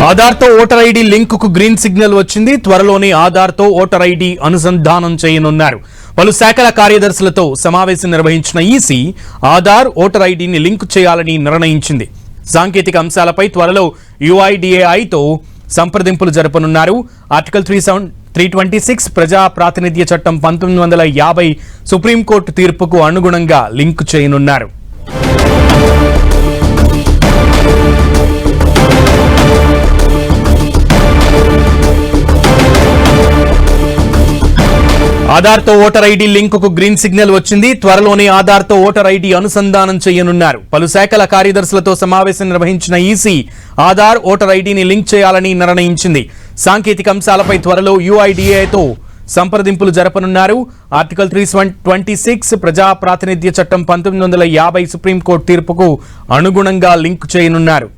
ఆధార్తో voter ID లింకుకు green signal వచ్చింది. త్వరలోనే ఆధార్తో ఓటర్ ఐడి అనుసంధానం చేయనున్నారు. పలు శాఖల కార్యదర్శులతో సమావేశం నిర్వహించిన ఈసీ ఆధార్ ఓటర్ ఐడిని లింక్ చేయాలని నిర్ణయించింది. సాంకేతిక అంశాలపై త్వరలో UIDAIతో సంప్రదింపులు జరపనున్నారు. ఆర్టికల్ 326 ప్రజా ప్రాతినిధ్య చట్టం 1950 సుప్రీంకోర్టు తీర్పుకు అనుగుణంగా లింక్ చేయనున్నారు. ఆధార్తో ఓటర్ ఐడి లింకుకు గ్రీన్ సిగ్నల్ వచ్చింది. త్వరలోనే ఆధార్తో ఓటర్ ఐడి అనుసంధానం చేయనున్నారు. పలు శాఖల కార్యదర్శులతో సమావేశం నిర్వహించిన ఈసీ ఆధార్ ఓటర్ ఐడిని లింక్ చేయాలని నిర్ణయించింది. సాంకేతిక అంశాలపై త్వరలో UIDAIతో సంప్రదింపులు జరపనున్నారు. ఆర్టికల్ 326 ప్రజా ప్రాతినిధ్య చట్టం 1950 సుప్రీంకోర్టు తీర్పుకు అనుగుణంగా లింక్ చేయనున్నారు.